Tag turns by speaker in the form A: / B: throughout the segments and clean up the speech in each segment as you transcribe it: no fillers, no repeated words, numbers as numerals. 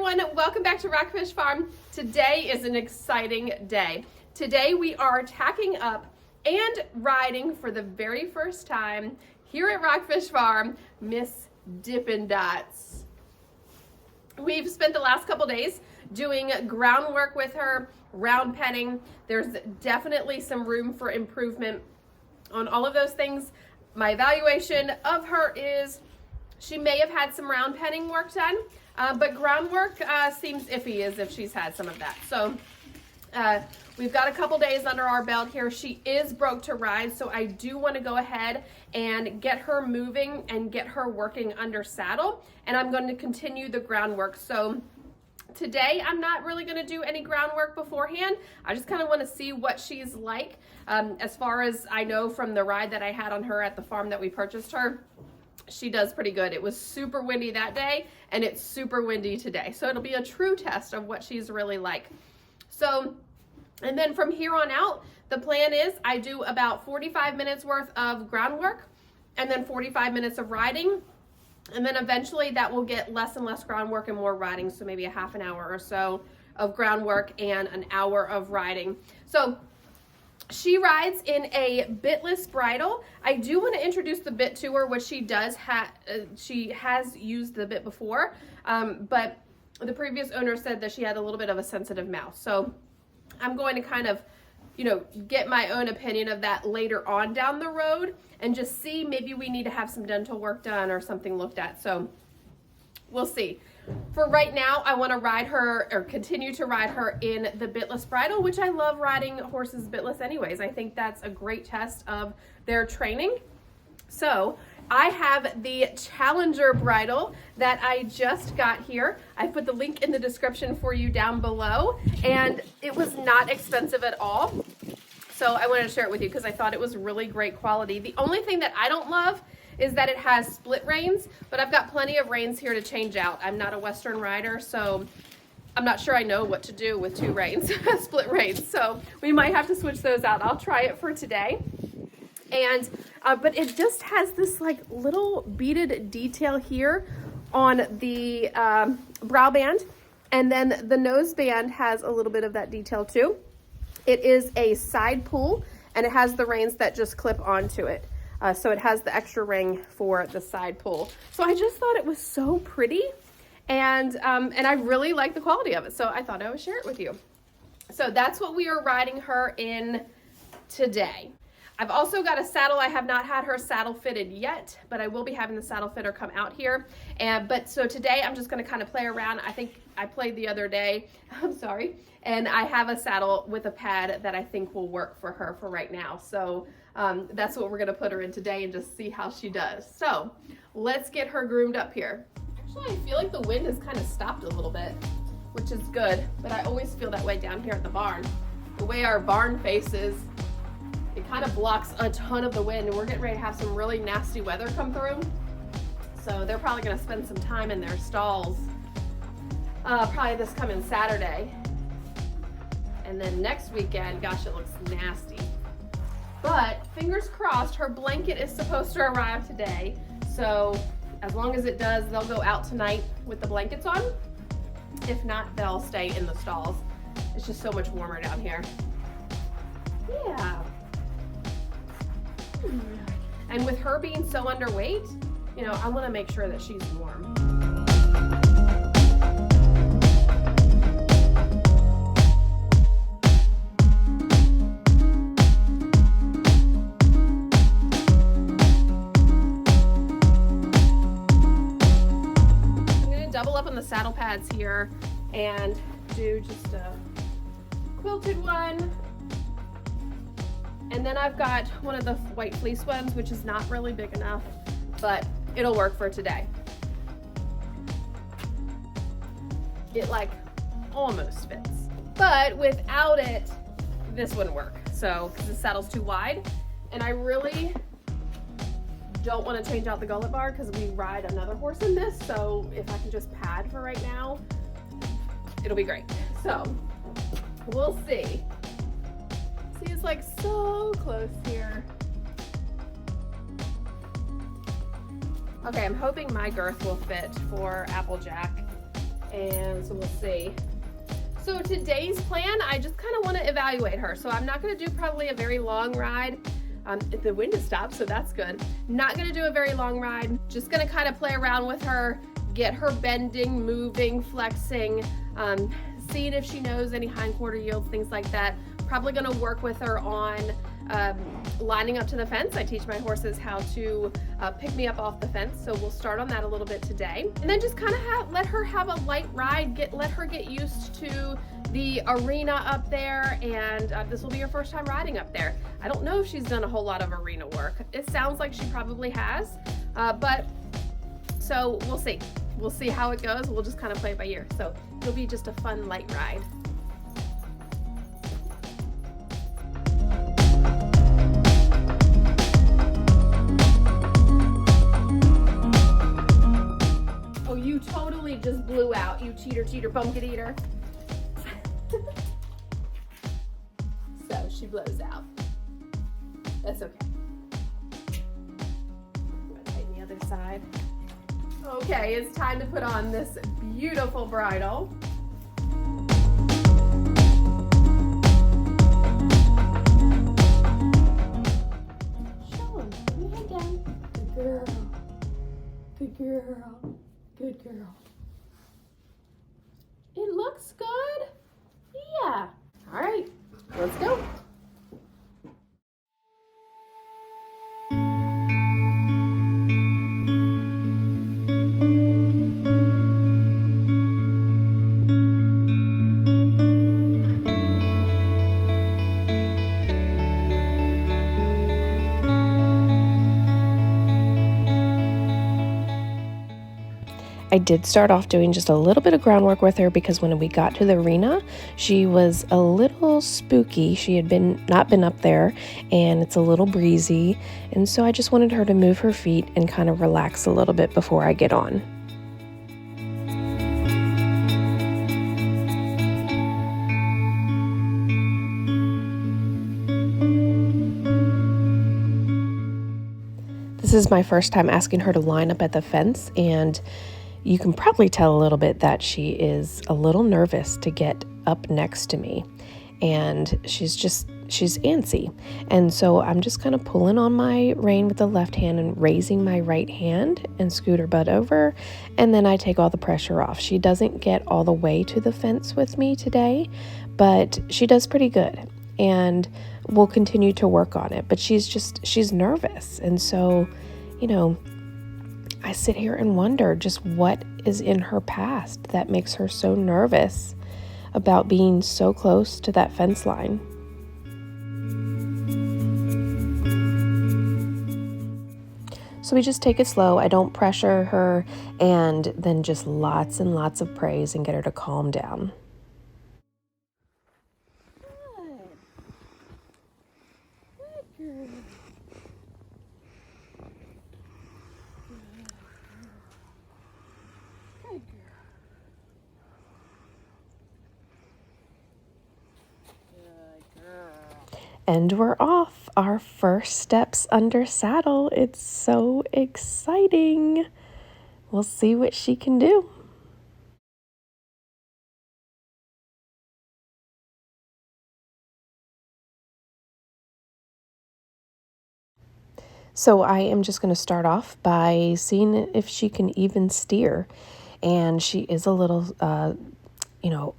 A: everyone, welcome back to Rockfish Farm. Today is an exciting day. Today we are tacking up and riding for the very first time here at Rockfish Farm, Miss Dippin Dots. We've spent the last couple days doing groundwork with her, round penning. There's definitely some room for improvement on all of those things. My evaluation of her is she may have had some round penning work done, but groundwork seems iffy as if she's had some of that. So we've got a couple days under our belt here. She is broke to ride, so I do want to go ahead and get her moving and get her working under saddle, and I'm going to continue the groundwork. So today I'm not really going to do any groundwork beforehand. I just kind of want to see what she's like. As far as I know from the ride that I had on her at the farm that we purchased her, she does pretty good. It was super windy that day and it's super windy today. So it'll be a true test of what she's really like. So, and then from here on out, the plan is I do about 45 minutes worth of groundwork and then 45 minutes of riding. And then eventually that will get less and less groundwork and more riding. So maybe a half an hour or so of groundwork and an hour of riding. So she rides in a bitless bridle. I do want to introduce the bit to her, which she does have. She has used the bit before, but the previous owner said that she had a little bit of a sensitive mouth. So I'm going to kind of, get my own opinion of that later on down the road and just see, maybe we need to have some dental work done or something looked at. So we'll see. For right now, I want to ride her or continue to ride her in the bitless bridle, which I love riding horses bitless anyways. I think that's a great test of their training. So I have the Challenger bridle that I just got here. I put the link in the description for you down below, and it was not expensive at all. So I wanted to share it with you because I thought it was really great quality. The only thing that I don't love is that it has split reins, but I've got plenty of reins here to change out. I'm not a Western rider, so I'm not sure I know what to do with two reins, split reins. So we might have to switch those out. I'll try it for today. And, but it just has this like little beaded detail here on the brow band. And then the nose band has a little bit of that detail too. It is a side pull and it has the reins that just clip onto it. So it has the extra ring for the side pull. So I just thought it was so pretty, and I really like the quality of it. So I thought I would share it with you. So that's what we are riding her in today. I've also got a saddle. I have not had her saddle fitted yet, but I will be having the saddle fitter come out here. But so today I'm just going to kind of play around. I think I played the other day. I'm sorry. And I have a saddle with a pad that I think will work for her for right now. So that's what we're going to put her in today and just see how she does. So let's get her groomed up here. Actually, I feel like the wind has kind of stopped a little bit, which is good. But I always feel that way down here at the barn. The way our barn faces, it kind of blocks a ton of the wind, and we're getting ready to have some really nasty weather come through. So they're probably going to spend some time in their stalls, probably this coming Saturday. And then next weekend, gosh, it looks nasty. But fingers crossed, her blanket is supposed to arrive today. So as long as it does, they'll go out tonight with the blankets on. If not, they'll stay in the stalls. It's just so much warmer down here. Yeah. And with her being so underweight, I want to make sure that she's warm. I'm going to double up on the saddle pads here and do just a quilted one. And then I've got one of the white fleece ones, which is not really big enough, but it'll work for today. It like almost fits, but without it, this wouldn't work. So, because the saddle's too wide, and I really don't want to change out the gullet bar because we ride another horse in this. So if I can just pad for right now, it'll be great. So we'll see. See, it's like so close here. Okay, I'm hoping my girth will fit for Applejack. And so we'll see. So today's plan, I just kind of want to evaluate her. So I'm not going to do probably a very long ride. The wind has stopped, so that's good. Not going to do a very long ride. Just going to kind of play around with her, get her bending, moving, flexing, seeing if she knows any hindquarter yields, things like that. Probably going to work with her on lining up to the fence. I teach my horses how to pick me up off the fence, so we'll start on that a little bit today. And then just kind of let her have a light ride, let her get used to the arena up there, and this will be her first time riding up there. I don't know if she's done a whole lot of arena work. It sounds like she probably has, but so we'll see. We'll see how it goes. We'll just kind of play it by ear. So it'll be just a fun light ride. Oh, you totally just blew out, you cheater, pumpkin eater. So she blows out. That's okay. I'm gonna tighten the other side. Okay, it's time to put on this beautiful bridle. Show him. Put your head down. Good girl. Good girl. Good girl. It looks good. Yeah. All right, let's go.
B: I did start off doing just a little bit of groundwork with her because when we got to the arena, she was a little spooky. She had not been up there, and it's a little breezy, and so I just wanted her to move her feet and kind of relax a little bit before I get on. This is my first time asking her to line up at the fence, and you can probably tell a little bit that she is a little nervous to get up next to me, and she's antsy. And so I'm just kind of pulling on my rein with the left hand and raising my right hand and scoot her butt over, and then I take all the pressure off. She doesn't get all the way to the fence with me today, but she does pretty good, and we'll continue to work on it. But she's nervous, and so, you know, I sit here and wonder just what is in her past that makes her so nervous about being so close to that fence line. So we just take it slow. I don't pressure her, and then just lots and lots of praise and get her to calm down. And we're off, our first steps under saddle. It's so exciting. We'll see what she can do. So I am just going to start off by seeing if she can even steer. And she is a little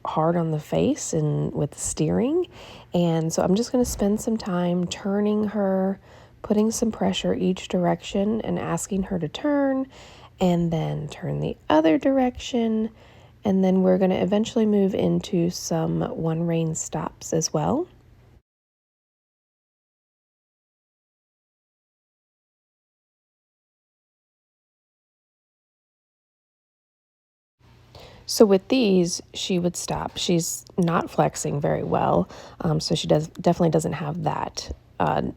B: hard on the face and with the steering. And so I'm just going to spend some time turning her, putting some pressure each direction and asking her to turn, and then turn the other direction. And then we're going to eventually move into some one rein stops as well. So with these, she would stop. She's not flexing very well, so she definitely doesn't have that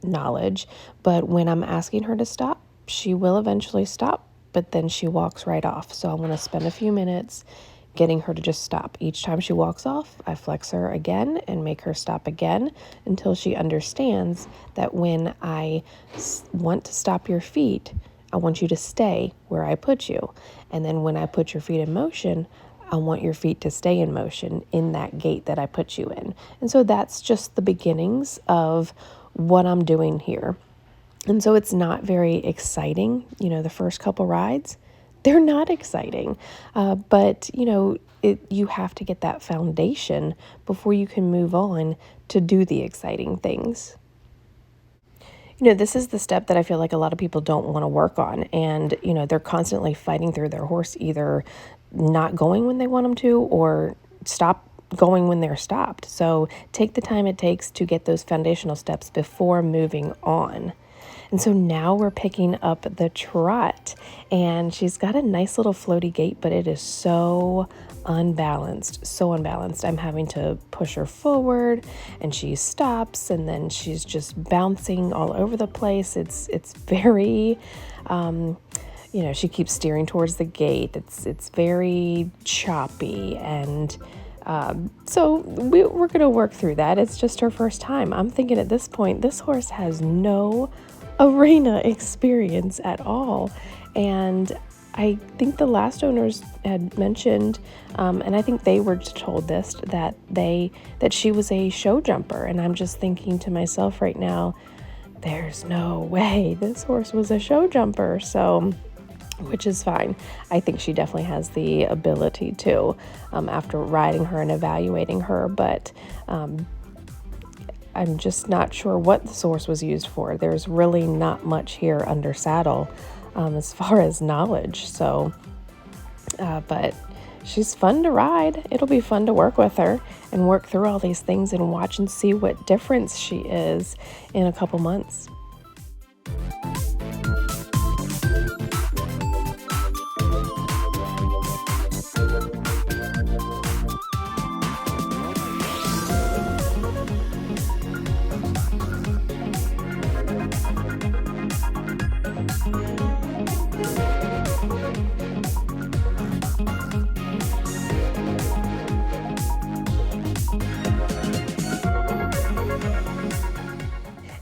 B: knowledge. But when I'm asking her to stop, she will eventually stop, but then she walks right off. So I want to spend a few minutes getting her to just stop. Each time she walks off, I flex her again and make her stop again until she understands that when I want to stop your feet, I want you to stay where I put you. And then when I put your feet in motion, I want your feet to stay in motion in that gait that I put you in. And so that's just the beginnings of what I'm doing here. And so it's not very exciting, the first couple rides. They're not exciting, but you have to get that foundation before you can move on to do the exciting things. This is the step that I feel like a lot of people don't want to work on, and they're constantly fighting through their horse, either not going when they want them to or stop going when they're stopped. So take the time it takes to get those foundational steps before moving on. And so now we're picking up the trot, and she's got a nice little floaty gait, but it is so unbalanced, so unbalanced. I'm having to push her forward, and she stops, and then she's just bouncing all over the place. It's very, she keeps steering towards the gate. It's very choppy, and so we're going to work through that. It's just her first time. I'm thinking at this point, this horse has no arena experience at all. And I think the last owners had mentioned, and I think they were told this, that she was a show jumper. And I'm just thinking to myself right now, there's no way this horse was a show jumper. So, which is fine. I think she definitely has the ability to, after riding her and evaluating her, but I'm just not sure what the source was used for. There's really not much here under saddle as far as knowledge. So, but she's fun to ride. It'll be fun to work with her and work through all these things and watch and see what difference she is in a couple months.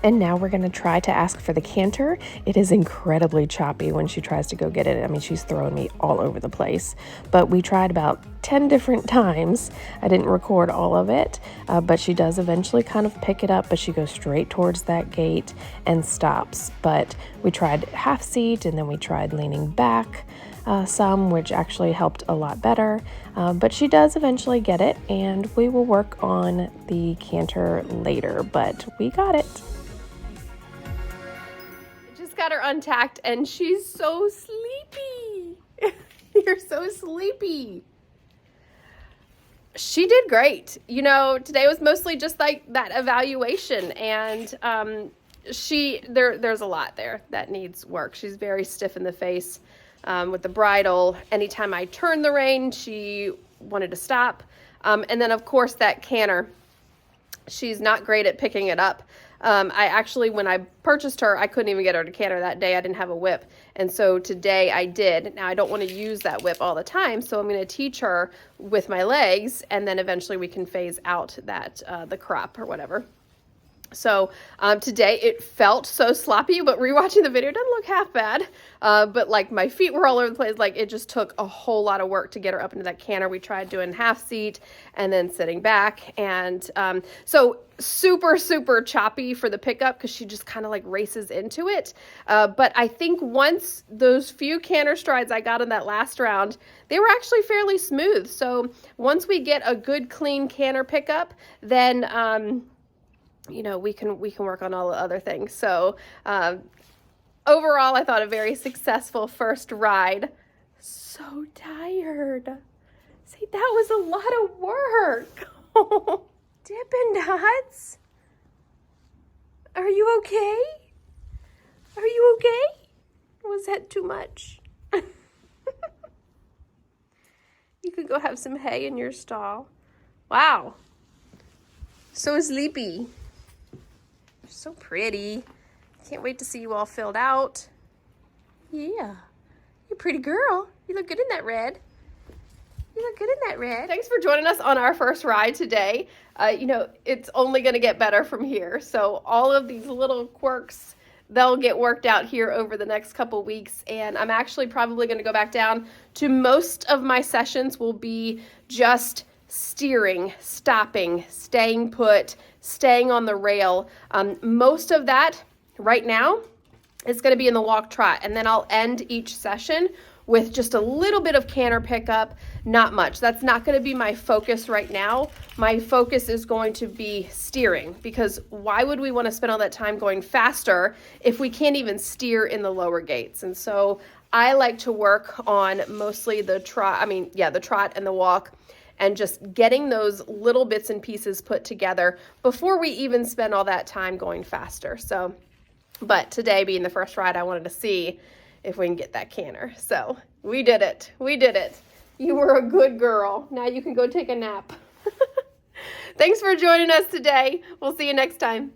B: And now we're going to try to ask for the canter. It is incredibly choppy when she tries to go get it. I mean, she's throwing me all over the place. But we tried about 10 different times. I didn't record all of it, but she does eventually kind of pick it up, but she goes straight towards that gate and stops. But we tried half seat, and then we tried leaning back some, which actually helped a lot better. But she does eventually get it, and we will work on the canter later, but we got it.
A: Got her untacked, and she's so sleepy. You're so sleepy. She did great. Today was mostly just like that evaluation, and there's a lot there that needs work. She's very stiff in the face with the bridle. Anytime I turned the rein, she wanted to stop. And then of course that canter, she's not great at picking it up. I actually, when I purchased her, I couldn't even get her to canter that day. I didn't have a whip. And so today I did. Now I don't want to use that whip all the time, so I'm going to teach her with my legs, and then eventually we can phase out that, the crop or whatever. So today it felt so sloppy, but rewatching the video doesn't look half bad. But like my feet were all over the place. Like it just took a whole lot of work to get her up into that canter. We tried doing half seat and then sitting back. And so super, super choppy for the pickup because she just kind of like races into it. But I think once those few canter strides I got in that last round, they were actually fairly smooth. So once we get a good clean canter pickup, then we can work on all the other things. So overall, I thought a very successful first ride. So tired. See, that was a lot of work. Dippin' Dots, are you okay? Are you okay? Was that too much? You could go have some hay in your stall. Wow. So sleepy. So pretty. Can't wait to see you all filled out. Yeah. You're a pretty girl. You look good in that red. You look good in that red. Thanks for joining us on our first ride today. It's only going to get better from here. So all of these little quirks they'll get worked out here over the next couple weeks. And I'm actually probably going to go back down to most of my sessions will be just steering, stopping, staying put, staying on the rail. Most of that right now is going to be in the walk trot, and then I'll end each session with just a little bit of canter pickup, not much. That's not going to be my focus right now. My focus is going to be steering, because why would we want to spend all that time going faster if we can't even steer in the lower gaits? And so I like to work on mostly the trot, the trot and the walk, and just getting those little bits and pieces put together before we even spend all that time going faster. So, but today being the first ride, I wanted to see if we can get that canter. So we did it. We did it. You were a good girl. Now you can go take a nap. Thanks for joining us today. We'll see you next time.